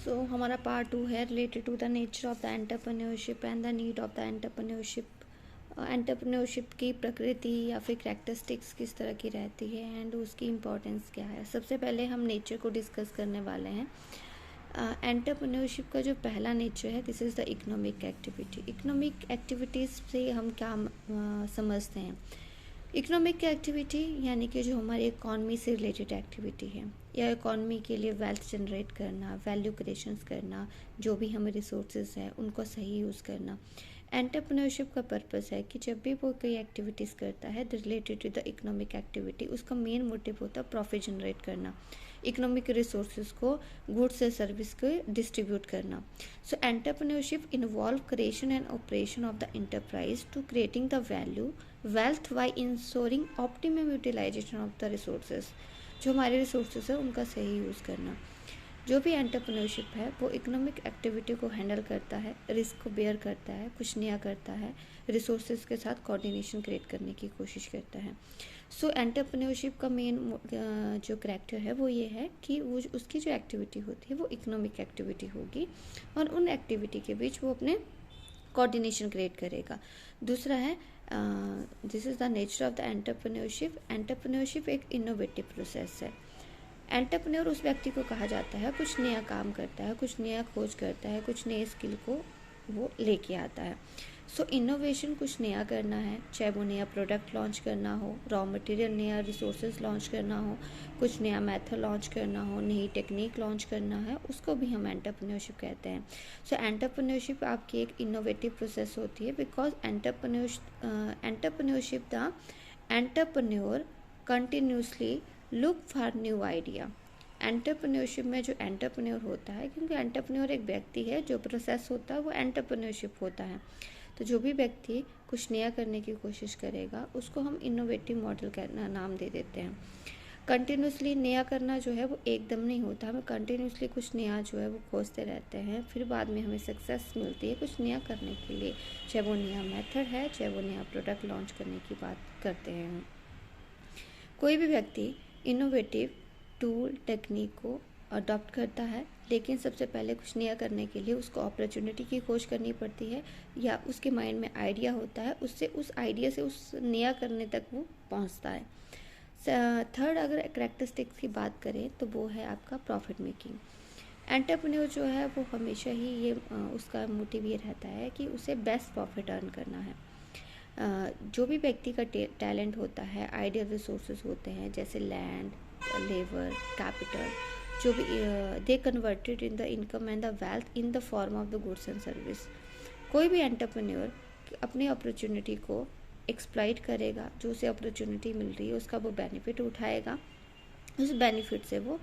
हमारा पार्ट 2 है related to the nature of the entrepreneurship and the need of the entrepreneurship. Entrepreneurship की प्रकृति या फिर कैरेक्टरिस्टिक्स किस तरह की रहती है एंड उसकी इम्पोर्टेंस क्या है। सबसे पहले हम नेचर को डिस्कस करने वाले हैं। एंटरप्रेन्योरशिप का जो पहला नेचर है, this is the economic activity. Economic activities से हम क्या समझते हैं। इकोनॉमिक एक्टिविटी यानी कि जो हमारी इकॉनमी से रिलेटेड एक्टिविटी है, या इकॉनमी के लिए वेल्थ जनरेट करना, वैल्यू क्रिएशंस करना, जो भी हमें रिसोर्सेज है उनको सही यूज़ करना। एंटरप्रेन्योरशिप का पर्पस है कि जब भी वो कोई एक्टिविटीज़ करता है related to the economic activity, उसका मेन मोटिव होता है प्रॉफिट जनरेट करना, इकोनॉमिक रिसोर्सेज को गुड्स या सर्विस को डिस्ट्रीब्यूट करना। So entrepreneurship involve creation and operation of the enterprise to creating the value wealth by insuring optimum utilization of the resources. जो हमारे रिसोर्सेज है उनका सही यूज़ करना। जो भी एंटरप्रेन्योरशिप है वो इकोनॉमिक एक्टिविटी को हैंडल करता है, रिस्क को बेयर करता है, कुछ नया करता है, रिसोर्सेज के साथ कोऑर्डिनेशन क्रिएट करने की कोशिश करता है। सो एंटरप्रेन्योरशिप का मेन जो करैक्टर है वो ये है कि वो उसकी जो एक्टिविटी होती है वो इकोनॉमिक एक्टिविटी होगी और उन एक्टिविटी के बीच वो अपने कोऑर्डिनेशन क्रिएट करेगा। दूसरा है this is the nature of the entrepreneurship. Entrepreneurship एक इनोवेटिव प्रोसेस है। एंटरप्रेन्योर उस व्यक्ति को कहा जाता है कुछ नया काम करता है, कुछ नया खोज करता है, कुछ नए स्किल को वो लेके आता है। सो इनोवेशन कुछ नया करना है, चाहे वो नया प्रोडक्ट लॉन्च करना हो, रॉ मटेरियल नया रिसोर्सेज लॉन्च करना हो, कुछ नया मेथड लॉन्च करना हो, नई टेक्निक लॉन्च करना है, उसको भी हम एंटरप्रेन्योरशिप कहते हैं। सो एंटरप्रेन्योरशिप आपकी एक इनोवेटिव प्रोसेस होती है because entrepreneurship the entrepreneur continuously look for new idea. Entrepreneurship में जो एंटरप्रेन्योर होता है, क्योंकि एंटरप्रेन्योर एक व्यक्ति है, जो प्रोसेस होता है वो एंटरप्रेन्योरशिप होता है। तो जो भी व्यक्ति कुछ नया करने की कोशिश करेगा उसको हम इनोवेटिव मॉडल का नाम दे देते हैं। कंटिन्यूसली नया करना जो है वो एकदम नहीं होता, हमें कंटिन्यूसली कुछ नया जो है वो खोजते रहते हैं, फिर बाद में हमें सक्सेस मिलती है कुछ नया करने के लिए, चाहे वो नया मेथड है, चाहे वो नया प्रोडक्ट लॉन्च करने की बात करते हैं हम। कोई भी व्यक्ति इनोवेटिव टूल टेक्निक को अडॉप्ट करता है, लेकिन सबसे पहले कुछ नया करने के लिए उसको अपॉर्चुनिटी की खोज करनी पड़ती है, या उसके माइंड में आइडिया होता है, उससे उस आइडिया से उस नया करने तक वो पहुंचता है। थर्ड, अगर कैरेक्टरिस्टिक्स की बात करें तो वो है आपका प्रॉफिट मेकिंग। एंटरप्रेन्योर जो है वो हमेशा ही ये उसका मोटिव ये रहता है कि उसे बेस्ट प्रॉफिट अर्न करना है। जो भी व्यक्ति का टैलेंट होता है, आइडियल रिसोर्सेज होते हैं जैसे लैंड, लेबर, कैपिटल, जो भी they converted in the income and the wealth in the form of the goods and service. कोई भी एंटरप्रेन्योर अपनी अपॉर्चुनिटी को एक्सप्लॉइट करेगा, जो उसे अपॉर्चुनिटी मिल रही है उसका वो बेनिफिट उठाएगा, उस बेनिफिट से वो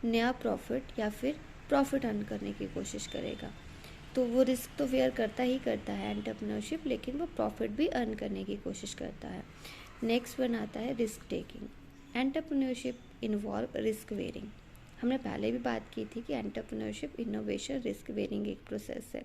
नया प्रॉफिट या फिर प्रॉफिट अर्न करने की कोशिश करेगा। तो वो रिस्क तो वेयर करता ही करता है एंटरप्रेन्योरशिप, लेकिन वो प्रॉफिट भी अर्न करने की कोशिश करता है। नेक्स्ट वन आता है risk taking. Entrepreneurship involve risk wearing. हमने पहले भी बात की थी कि एंटरप्रेन्योरशिप इनोवेशन रिस्क वेयरिंग एक प्रोसेस है।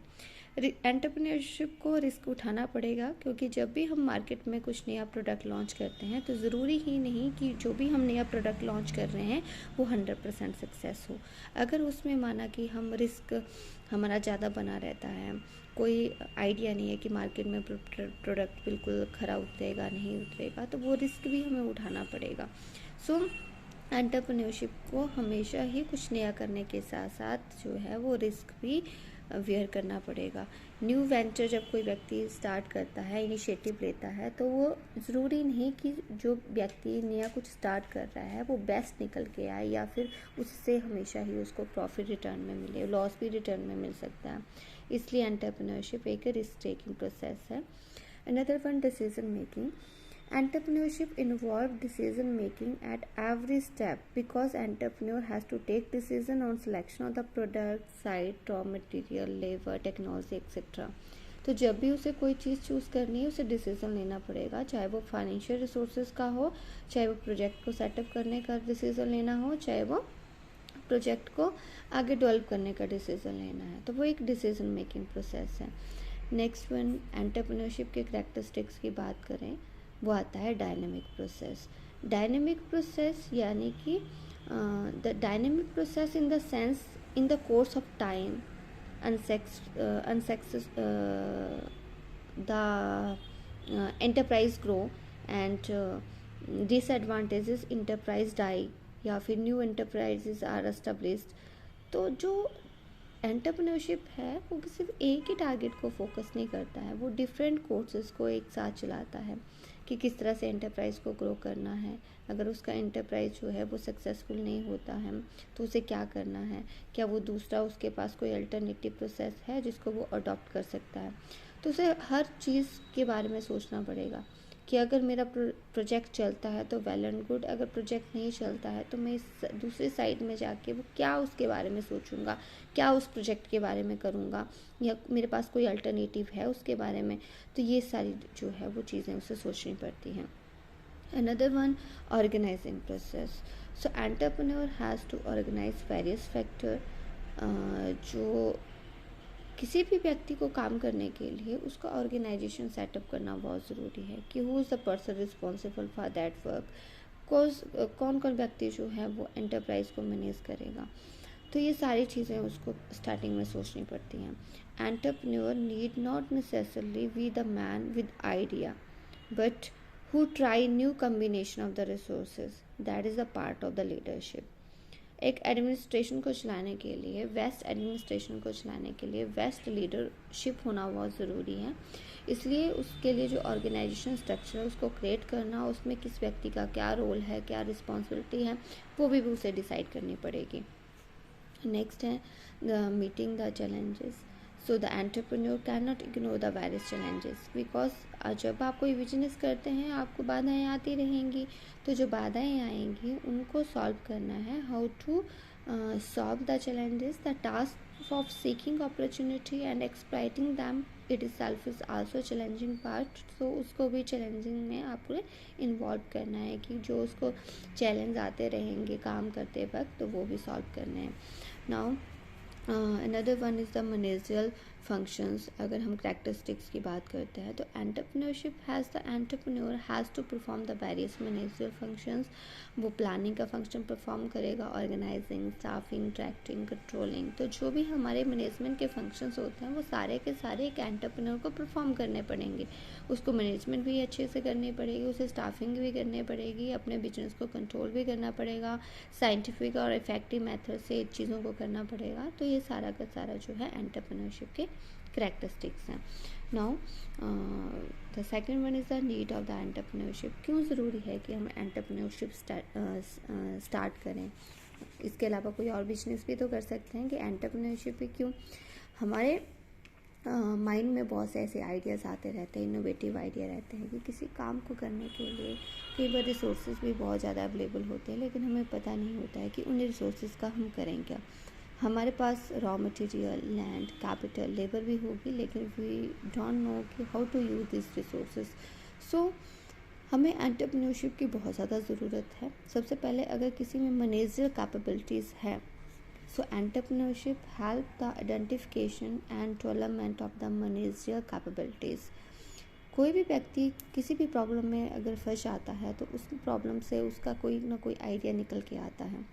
एंटरप्रेन्योरशिप को रिस्क उठाना पड़ेगा, क्योंकि जब भी हम मार्केट में कुछ नया प्रोडक्ट लॉन्च करते हैं तो ज़रूरी ही नहीं कि जो भी हम नया प्रोडक्ट लॉन्च कर रहे हैं वो 100% सक्सेस हो। अगर उसमें माना कि हम रिस्क हमारा ज़्यादा बना रहता है, कोई आइडिया नहीं है कि मार्केट में प्रोडक्ट बिल्कुल खरा उतरेगा नहीं उतरेगा, तो वो रिस्क भी हमें उठाना पड़ेगा। सो एंटरप्रेन्योरशिप को हमेशा ही कुछ नया करने के साथ साथ जो है वो रिस्क भी वेयर करना पड़ेगा। न्यू वेंचर जब कोई व्यक्ति स्टार्ट करता है, इनिशिएटिव लेता है, तो वो ज़रूरी नहीं कि जो व्यक्ति नया कुछ स्टार्ट कर रहा है वो बेस्ट निकल के आए या फिर उससे हमेशा ही उसको प्रॉफिट रिटर्न में मिले, लॉस भी रिटर्न में मिल सकता है। इसलिए एंटरप्रेन्योरशिप एक रिस्क टेकिंग प्रोसेस है। Another one, decision making. Entrepreneurship involves decision making at every step because entrepreneur has to take decision on selection of the product, site, raw material, labor, technology, etc. तो जब भी उसे कोई चीज़ choose करनी है उसे decision लेना पड़ेगा, चाहे वो फाइनेंशियल रिसोर्सेज का हो, चाहे वो प्रोजेक्ट को सेटअप करने का डिसीज़न लेना हो, चाहे वो प्रोजेक्ट को आगे डेवलप करने का डिसीज़न लेना है, तो वो एक डिसीज़न मेकिंग प्रोसेस है। नेक्स्ट वन, एंटरप्रेन्योरशिप के कैरेक्टरिस्टिक्स की बात करें, वो आता है डायनेमिक प्रोसेस। डायनेमिक प्रोसेस यानी कि the dynamic process in the sense in the course of time, the enterprise grow and disadvantages enterprise die या फिर न्यू एंटरप्राइजेज आर एस्टेब्लिश्ड। तो जो एंटरप्रेन्योरशिप है वो सिर्फ एक ही टारगेट को फोकस नहीं करता है, वो डिफरेंट कोर्सेज को एक साथ चलाता है कि किस तरह से एंटरप्राइज को ग्रो करना है। अगर उसका एंटरप्राइज जो है वो सक्सेसफुल नहीं होता है तो उसे क्या करना है, क्या वो दूसरा उसके पास कोई अल्टरनेटिव प्रोसेस है जिसको वो अडॉप्ट कर सकता है। तो उसे हर चीज़ के बारे में सोचना पड़ेगा कि अगर मेरा प्रोजेक्ट चलता है तो वेल एंड गुड, अगर प्रोजेक्ट नहीं चलता है तो मैं इस दूसरी साइड में जाके वो क्या उसके बारे में सोचूंगा, क्या उस प्रोजेक्ट के बारे में करूँगा, या मेरे पास कोई अल्टरनेटिव है उसके बारे में। तो ये सारी जो है वो चीज़ें उसे सोचनी पड़ती हैं। Another one, organizing process. So entrepreneur has to organize various factor। जो किसी भी व्यक्ति को काम करने के लिए उसका ऑर्गेनाइजेशन सेटअप करना बहुत ज़रूरी है कि who is the person responsible for that work. कौन कौन व्यक्ति जो है वो एंटरप्राइज को मैनेज करेगा। तो ये सारी चीज़ें उसको स्टार्टिंग में सोचनी पड़ती हैं। Entrepreneur need not necessarily be the man with idea but who try new combination of the resources, that is a part of the leadership। एक एडमिनिस्ट्रेशन को चलाने के लिए, वेस्ट एडमिनिस्ट्रेशन को चलाने के लिए वेस्ट लीडरशिप होना बहुत ज़रूरी है। इसलिए उसके लिए जो ऑर्गेनाइजेशन स्ट्रक्चर है उसको क्रिएट करना, उसमें किस व्यक्ति का क्या रोल है, क्या रिस्पॉन्सिबिलिटी है, वो भी उसे डिसाइड करनी पड़ेगी। नेक्स्ट है meeting the challenges. So the entrepreneur can not ignore the various challenges because जब आप कोई बिजनेस करते हैं आपको बाधाएं आती रहेंगी। तो जो बाधाएं आएंगी उनको सॉल्व करना है। How to solve the challenges, the task of seeking opportunity and exploiting them it is self is also challenging part. तो उसको भी चैलेंजिंग में आपको इन्वॉल्व करना है कि जो उसको चैलेंज आते रहेंगे काम करते वक्त तो वो भी सॉल्व करने हैं। Now another one is the managerial functions. अगर हम कैरेक्टरिस्टिक्स की बात करते हैं तो entrepreneurship has the entrepreneur has to perform the various managerial functions. वो प्लानिंग का फंक्शन परफॉर्म करेगा, ऑर्गेनाइजिंग, स्टाफिंग, ट्रैकिंग, कंट्रोलिंग। तो जो भी हमारे मैनेजमेंट के फंक्शंस होते हैं वो सारे के सारे एक एंटरप्रेन्योर को परफॉर्म करने पड़ेंगे। उसको मैनेजमेंट भी अच्छे से करनी पड़ेगी, उसे स्टाफिंग भी करनी पड़ेगी, अपने बिजनेस को कंट्रोल भी करना पड़ेगा, साइंटिफिक और इफेक्टिव मेथड से चीज़ों को करना पड़ेगा। तो ये सारा का सारा जो है एंटरप्रेन्योरशिप के कैरेक्टरिस्टिक्स हैं। Now the second one is the need of the entrepreneurship. क्यों ज़रूरी है कि हम एंटरप्रेन्योरशिप स्टार्ट करें। इसके अलावा कोई और बिजनेस भी तो कर सकते हैं कि एंटरप्रेन्योरशिप भी क्यों। हमारे माइंड में बहुत से ऐसे आइडियाज़ आते रहते हैं, इनोवेटिव आइडिया रहते हैं कि किसी काम को करने के लिए कई बार रिसोर्सेज भी बहुत ज़्यादा अवेलेबल होते हैं लेकिन हमें पता नहीं होता है कि उन रिसोर्सेज का हम करें क्या। हमारे पास raw material, land, capital, labour भी होगी लेकिन वी डोंट नो कि how to use this resources. So हमें एंटरप्रेन्योरशिप की बहुत ज़्यादा ज़रूरत है। सबसे पहले अगर किसी में मैनेजरियल कैपेबिलिटीज़ है so entrepreneurship help the identification and development of the managerial capabilities। कोई भी व्यक्ति किसी भी प्रॉब्लम में अगर फंस जाता है तो उस प्रॉब्लम से उसका कोई ना कोई आइडिया निकल के आता है,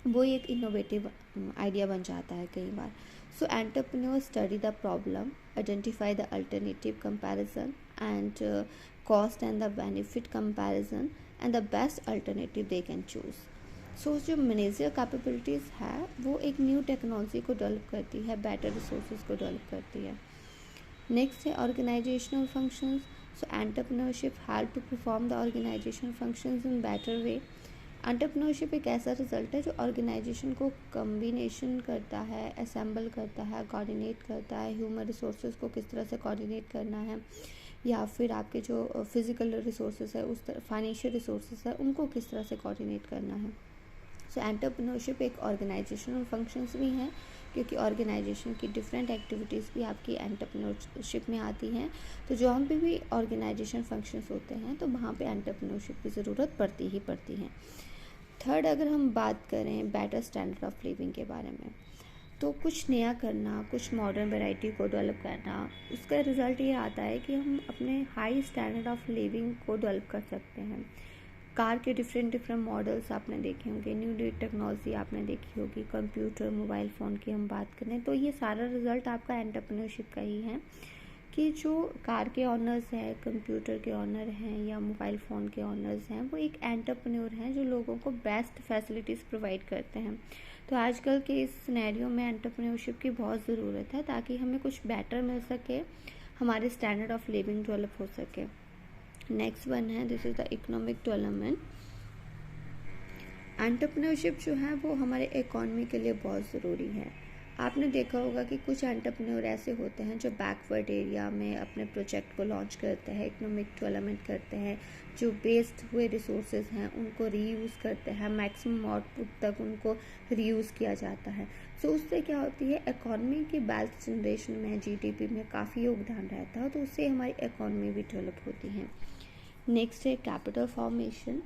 वो एक इनोवेटिव आइडिया बन जाता है कई बार। So entrepreneur study the problem, identify the alternative comparison and cost and the benefit comparison and the best alternative they can choose. So जो मैनेजरियल कैपेबिलिटीज़ है वो एक न्यू टेक्नोलॉजी को डेवलप करती है, बेटर रिसोर्सेज को डेवलप करती है। नेक्स्ट है organisational functions. So entrepreneurship help to perform the organisation functions in better way. Entrepreneurship एक ऐसा रिजल्ट है जो ऑर्गेनाइजेशन को कम्बिनेशन करता है, असेंबल करता है, कोऑर्डिनेट करता है। ह्यूमन रिसोर्सेज को किस तरह से कोऑर्डिनेट करना है या फिर आपके जो फिजिकल रिसोर्सेज है उस तरह फाइनेंशियल रिसोर्सेज है उनको किस तरह से कोऑर्डिनेट करना है। सो एंटरप्रेन्योरशिप एक ऑर्गेनाइजेशनल फंक्शंस भी हैं क्योंकि ऑर्गेनाइजेशन की डिफरेंट एक्टिविटीज़ भी आपकी एंटरप्रेन्योरशिप में आती हैं। तो जो हम भी ऑर्गेनाइजेशन फंक्शंस होते हैं तो वहाँ पे एंटरप्रेन्योरशिप की ज़रूरत पड़ती ही पड़ती है। थर्ड, अगर हम बात करें बेटर स्टैंडर्ड ऑफ लिविंग के बारे में, तो कुछ नया करना, कुछ मॉडर्न वैरायटी को डेवलप करना, उसका रिज़ल्ट ये आता है कि हम अपने हाई स्टैंडर्ड ऑफ लिविंग को डेवलप कर सकते हैं। कार के डिफरेंट डिफरेंट मॉडल्स आपने देखे होंगे, न्यू टेक्नोलॉजी आपने देखी होगी, कंप्यूटर, मोबाइल फ़ोन की हम बात करें तो ये सारा रिजल्ट आपका एंटरप्रेन्योरशिप का ही है कि जो कार के ऑनर्स हैं, कंप्यूटर के ऑनर हैं या मोबाइल फ़ोन के ऑनर्स हैं, वो एक एंटरप्रेन्योर हैं जो लोगों को बेस्ट फैसिलिटीज़ प्रोवाइड करते हैं। तो आजकल के इस सिनेरियो में एंटरप्रेन्योरशिप की बहुत ज़रूरत है ताकि हमें कुछ बेटर मिल सके, हमारे स्टैंडर्ड ऑफ लिविंग डेवलप हो सके। नेक्स्ट वन है, this is the economic development. Entrepreneurship जो है वो हमारे इकॉनमी के लिए बहुत ज़रूरी है। आपने देखा होगा कि कुछ एंटरप्रेन्योर ऐसे होते हैं जो बैकवर्ड एरिया में अपने प्रोजेक्ट को लॉन्च करते हैं, इकोनॉमिक डेवलपमेंट करते हैं, जो वेस्ट हुए रिसोर्सेज हैं उनको रीयूज़ करते हैं, मैक्सिमम आउटपुट तक उनको रीयूज़ किया जाता है। सो उससे क्या होती है, इकॉनमी की वेल्थ जनरेशन में, जीडीपी में काफ़ी योगदान रहता है, तो उससे हमारी इकॉनमी भी डेवलप होती है। नेक्स्ट है कैपिटल फॉर्मेशन।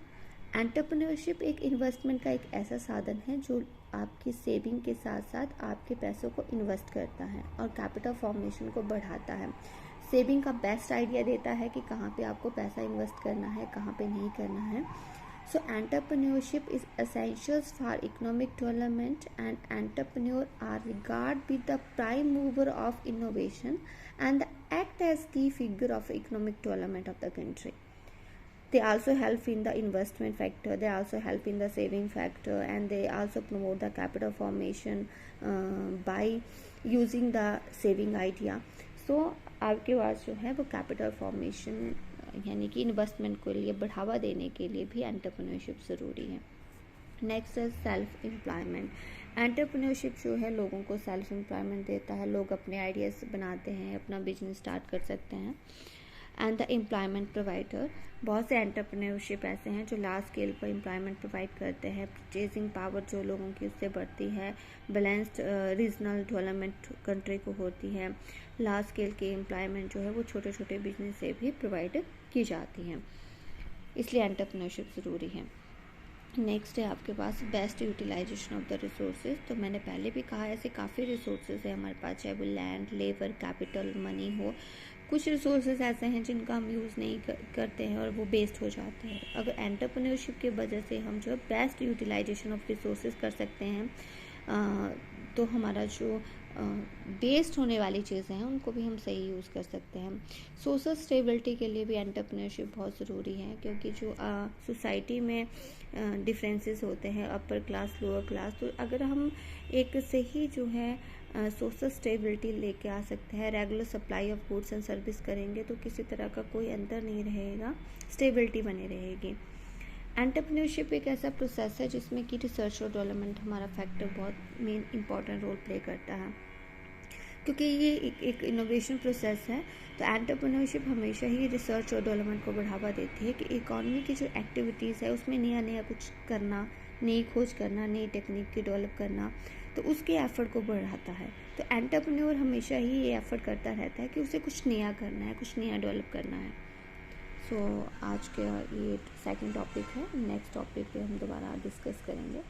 एंटरप्रेन्योरशिप एक इन्वेस्टमेंट का एक ऐसा साधन है जो आपकी सेविंग के साथ साथ आपके पैसों को इन्वेस्ट करता है और कैपिटल फॉर्मेशन को बढ़ाता है। सेविंग का बेस्ट आइडिया देता है कि कहाँ पे आपको पैसा इन्वेस्ट करना है, कहाँ पे नहीं करना है। So entrepreneurship is essentials for economic development and entrepreneur are regard with the prime mover of innovation and act as key figure of economic development of the country. They also help in the investment factor, they also help in the saving factor, and they also promote the capital formation by using the saving idea. So आपके पास जो है वो capital formation यानी कि investment के लिए बढ़ावा देने के लिए भी एंटरप्रेन्योरशिप ज़रूरी है। नेक्स्ट है सेल्फ एम्प्लॉयमेंट। एंटरप्रेन्योरशिप जो है लोगों को सेल्फ एम्प्लॉयमेंट देता है, लोग अपने आइडियाज़ बनाते हैं, अपना बिजनेस स्टार्ट कर सकते हैं। एंड द एम्प्लॉयमेंट प्रोवाइडर, बहुत से एंटरप्रेन्योरशिप ऐसे हैं जो लार्ज स्केल पर एम्प्लॉयमेंट प्रोवाइड करते हैं, परचेजिंग पावर जो लोगों की उससे बढ़ती है, बैलेंस्ड रीजनल डेवलपमेंट कंट्री को होती है, लार्ज स्केल की एम्प्लॉयमेंट जो है वो छोटे छोटे बिजनेस से भी प्रोवाइड की जाती हैं, इसलिए एंटरप्रेन्योरशिप ज़रूरी है। नेक्स्ट है आपके पास best utilization of the resources. तो मैंने पहले भी कहा ऐसे काफ़ी रिसोर्सेज है हमारे पास, चाहे वो लैंड, लेबर, कैपिटल, मनी हो। कुछ रिसोर्सेज ऐसे हैं जिनका हम यूज़ नहीं करते हैं और वो वेस्ट हो जाते हैं। अगर एंटरप्रेन्योरशिप की वजह से हम जो बेस्ट यूटिलाइजेशन ऑफ रिसोर्सेज कर सकते हैं तो हमारा जो वेस्ट होने वाली चीज़ें हैं उनको भी हम सही यूज़ कर सकते हैं। सोशल स्टेबिलिटी के लिए भी एंटरप्रेन्योरशिप बहुत ज़रूरी है, क्योंकि जो सोसाइटी में डिफरेंसेस होते हैं, अपर क्लास, लोअर क्लास, तो अगर हम एक सही जो है सोशल स्टेबिलिटी लेके आ सकते हैं, regular supply of goods and service करेंगे तो किसी तरह का कोई अंतर नहीं रहेगा, स्टेबिलिटी बनी रहेगी। एंटरप्रेन्योरशिप एक ऐसा प्रोसेस है जिसमें कि रिसर्च और डेवलपमेंट हमारा फैक्टर बहुत मेन इंपॉर्टेंट रोल प्ले करता है, क्योंकि ये एक इनोवेशन प्रोसेस है। तो एंटरप्रेन्योरशिप हमेशा ही रिसर्च और डेवलपमेंट को बढ़ावा देती है कि इकॉनमी की जो एक्टिविटीज़ है उसमें नया नया कुछ करना, नई खोज करना, नई टेक्निक की डेवलप करना, तो उसके एफर्ट को बढ़ाता है। तो एंटरप्रेन्योर हमेशा ही ये एफर्ट करता रहता है कि उसे कुछ नया करना है, कुछ नया डेवलप करना है। सो आज का ये सेकंड टॉपिक है, नेक्स्ट टॉपिक पे हम दोबारा डिस्कस करेंगे।